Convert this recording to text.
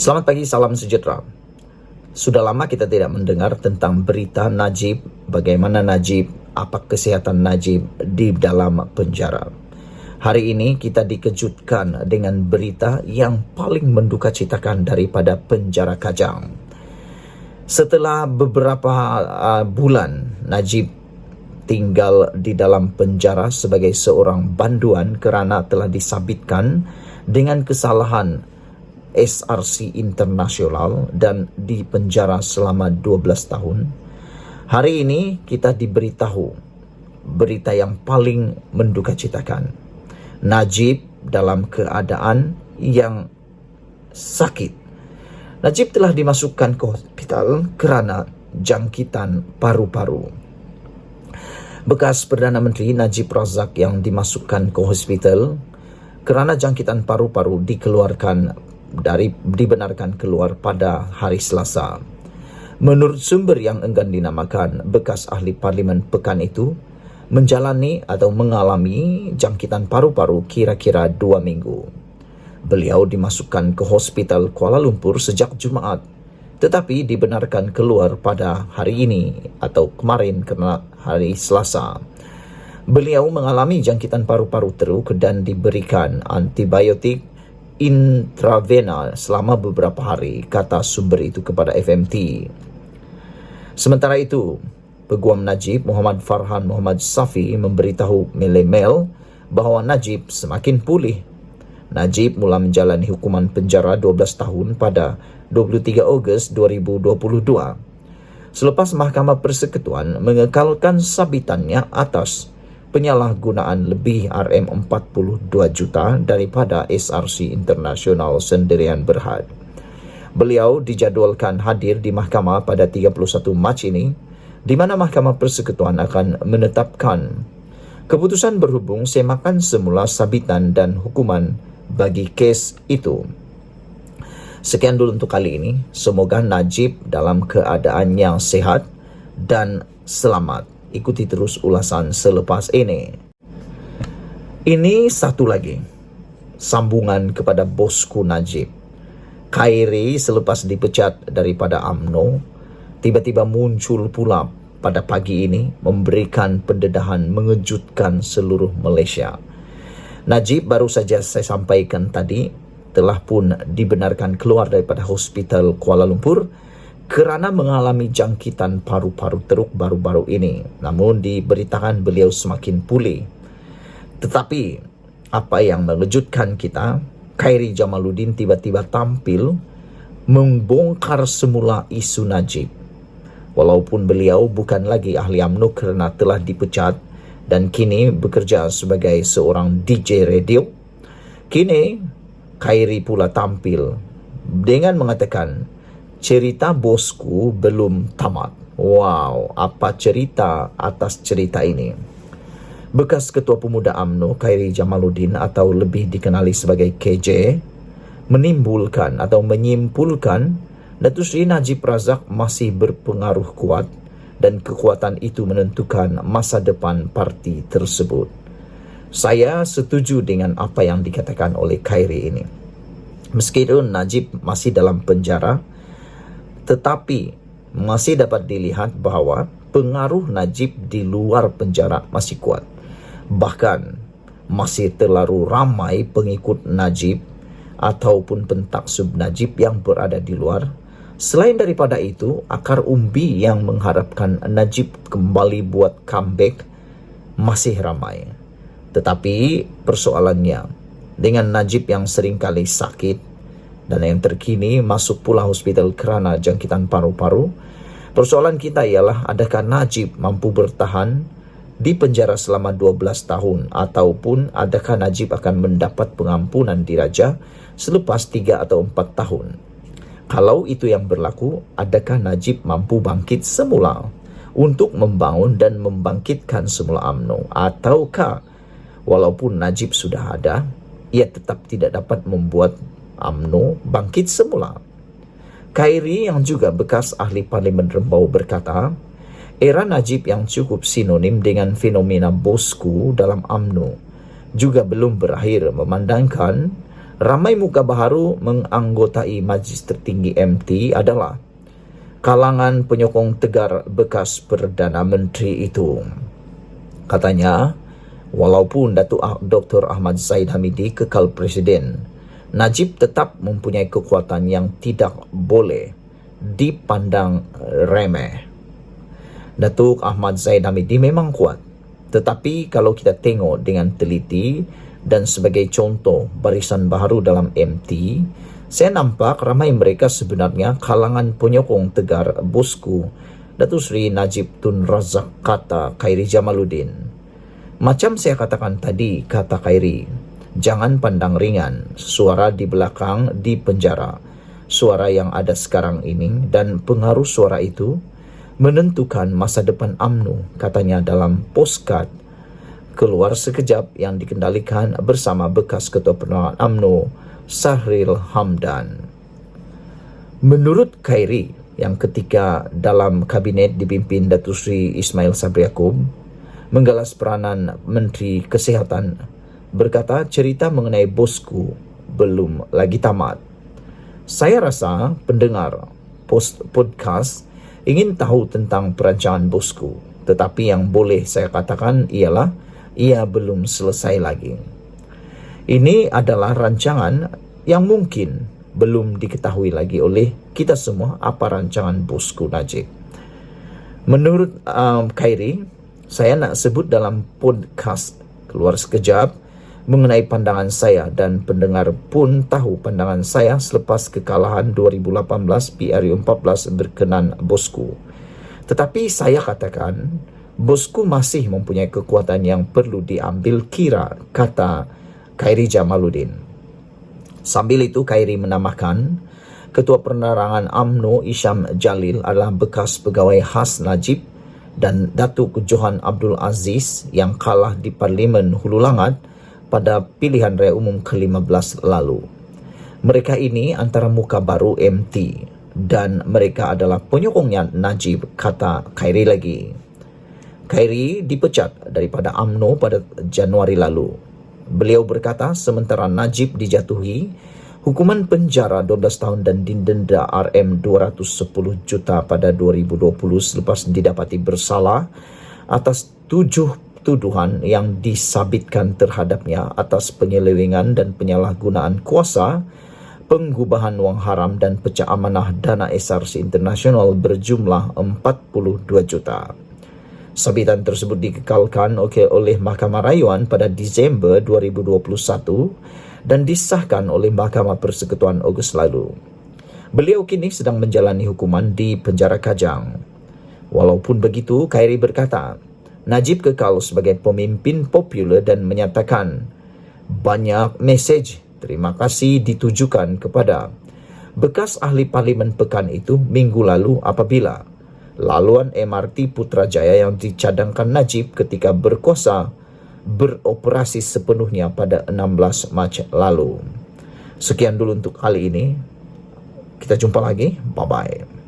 Selamat pagi, salam sejahtera. Sudah lama kita tidak mendengar tentang berita Najib, bagaimana Najib, apa kesehatan Najib di dalam penjara. Hari ini kita dikejutkan dengan berita yang paling mendukacitakan daripada penjara Kajang. Setelah beberapa bulan Najib tinggal di dalam penjara sebagai seorang banduan kerana telah disabitkan dengan kesalahan SRC internasional dan dipenjara selama 12 tahun. Hari ini kita diberitahu berita yang paling mendukacitakan. Najib dalam keadaan yang sakit. Najib telah dimasukkan ke hospital kerana jangkitan paru-paru. Bekas Perdana Menteri Najib Razak yang dimasukkan ke hospital kerana jangkitan paru-paru dibenarkan keluar pada hari Selasa. Menurut sumber yang enggan dinamakan, bekas ahli parlimen pekan itu menjalani atau mengalami jangkitan paru-paru kira-kira 2 minggu. Beliau dimasukkan ke hospital Kuala Lumpur sejak Jumaat, tetapi dibenarkan keluar pada hari ini atau kemarin kerana hari Selasa. Beliau mengalami jangkitan paru-paru teruk dan diberikan antibiotik intravena selama beberapa hari, kata sumber itu kepada FMT. Sementara itu, Peguam Najib Muhammad Farhan Muhammad Safi memberitahu Malay Mail bahawa Najib semakin pulih. Najib mula menjalani hukuman penjara 12 tahun pada 23 Ogos 2022 selepas Mahkamah Persekutuan mengekalkan sabitannya atas penyalahgunaan lebih RM42 juta daripada SRC internasional sendirian Berhad. Beliau dijadualkan hadir di mahkamah pada 31 Mac ini, di mana Mahkamah Persekutuan akan menetapkan keputusan berhubung semakan semula sabitan dan hukuman bagi kes itu. Sekian dulu untuk kali ini. Semoga Najib dalam keadaan yang sehat dan selamat. Ikuti terus ulasan selepas ini. Ini satu lagi sambungan kepada bosku Najib. Khairi selepas dipecat daripada UMNO tiba-tiba muncul pula pada pagi ini memberikan pendedahan mengejutkan seluruh Malaysia. Najib baru saja saya sampaikan tadi telah pun dibenarkan keluar daripada hospital Kuala Lumpur kerana mengalami jangkitan paru-paru teruk baru-baru ini. Namun diberitakan beliau semakin pulih. Tetapi apa yang mengejutkan kita, Khairi Jamaluddin tiba-tiba tampil membongkar semula isu Najib. Walaupun beliau bukan lagi ahli UMNO kerana telah dipecat dan kini bekerja sebagai seorang DJ radio, kini Khairi pula tampil dengan mengatakan cerita bosku belum tamat. Wow, apa cerita atas cerita ini? Bekas Ketua Pemuda UMNO Khairi Jamaluddin atau lebih dikenali sebagai KJ menyimpulkan Datuk Seri Najib Razak masih berpengaruh kuat dan kekuatan itu menentukan masa depan parti tersebut. Saya setuju dengan apa yang dikatakan oleh Khairi ini. Meskipun Najib masih dalam penjara, tetapi masih dapat dilihat bahawa pengaruh Najib di luar penjara masih kuat. Bahkan masih terlalu ramai pengikut Najib ataupun pentaksub Najib yang berada di luar. Selain daripada itu, akar umbi yang mengharapkan Najib kembali buat comeback masih ramai. Tetapi persoalannya, dengan Najib yang seringkali sakit dan yang terkini masuk pula hospital kerana jangkitan paru-paru, persoalan kita ialah adakah Najib mampu bertahan di penjara selama 12 tahun ataupun adakah Najib akan mendapat pengampunan diraja selepas 3 atau 4 tahun. Kalau itu yang berlaku, adakah Najib mampu bangkit semula untuk membangun dan membangkitkan semula UMNO, ataukah walaupun Najib sudah ada, ia tetap tidak dapat membuat UMNO bangkit semula? Khairi yang juga bekas ahli parlimen Rembau berkata, era Najib yang cukup sinonim dengan fenomena bosku dalam UMNO juga belum berakhir, memandangkan Ramai muka baharu menganggotai Majlis Tertinggi MT adalah kalangan penyokong tegar bekas Perdana Menteri itu. Katanya, walaupun Datuk Dr. Ahmad Zahid Hamidi kekal Presiden, Najib tetap mempunyai kekuatan yang tidak boleh dipandang remeh. Datuk Ahmad Zahid Hamidi memang kuat, tetapi kalau kita tengok dengan teliti dan sebagai contoh barisan baharu dalam MT, saya nampak ramai mereka sebenarnya kalangan penyokong tegar bosku Datuk Seri Najib Tun Razak, kata Khairi Jamaluddin. Macam saya katakan tadi, kata Khairi, jangan pandang ringan suara di belakang di penjara. Suara yang ada sekarang ini dan pengaruh suara itu menentukan masa depan UMNO, katanya dalam postcard keluar sekejap yang dikendalikan bersama bekas Ketua Penerangan UMNO Sahril Hamdan. Menurut Khairi, yang ketika dalam kabinet dipimpin Datuk Seri Ismail Sabri Yaakob, menggalas peranan Menteri Kesihatan, berkata cerita mengenai bosku belum lagi tamat. Saya rasa pendengar podcast ingin tahu tentang perancangan bosku, tetapi yang boleh saya katakan ialah ia belum selesai lagi. Ini adalah rancangan yang mungkin belum diketahui lagi oleh kita semua apa rancangan bosku Najib. Menurut Khairi, saya nak sebut dalam podcast keluar sekejap mengenai pandangan saya, dan pendengar pun tahu pandangan saya selepas kekalahan 2018 PRU 14 berkenan bosku. Tetapi saya katakan, bosku masih mempunyai kekuatan yang perlu diambil kira, kata Khairi Jamaluddin. Sambil itu, Khairi menambahkan, Ketua Penerangan UMNO Isham Jalil adalah bekas pegawai khas Najib dan Datuk Johan Abdul Aziz yang kalah di Parlimen Hulu Langat pada pilihan raya umum ke-15 lalu. Mereka ini antara muka baru MT dan mereka adalah penyokongnya Najib, kata Khairi lagi. Khairi dipecat daripada UMNO pada Januari lalu. Beliau berkata sementara Najib dijatuhi hukuman penjara 12 tahun dan didenda RM210 juta pada 2020 selepas didapati bersalah atas 7 tuduhan yang disabitkan terhadapnya atas penyelewengan dan penyalahgunaan kuasa, pengubahan wang haram dan pecah amanah dana SRC Internasional berjumlah 42 juta. Sabitan tersebut dikekalkan oleh Mahkamah Rayuan pada Disember 2021 dan disahkan oleh Mahkamah Persekutuan Ogos lalu. Beliau kini sedang menjalani hukuman di penjara Kajang. Walaupun begitu, Khairi berkata, Najib kekal sebagai pemimpin popular dan menyatakan banyak mesej terima kasih ditujukan kepada bekas ahli parlimen pekan itu minggu lalu apabila laluan MRT Putrajaya yang dicadangkan Najib ketika berkuasa beroperasi sepenuhnya pada 16 Mac lalu. Sekian dulu untuk kali ini. Kita jumpa lagi. Bye-bye.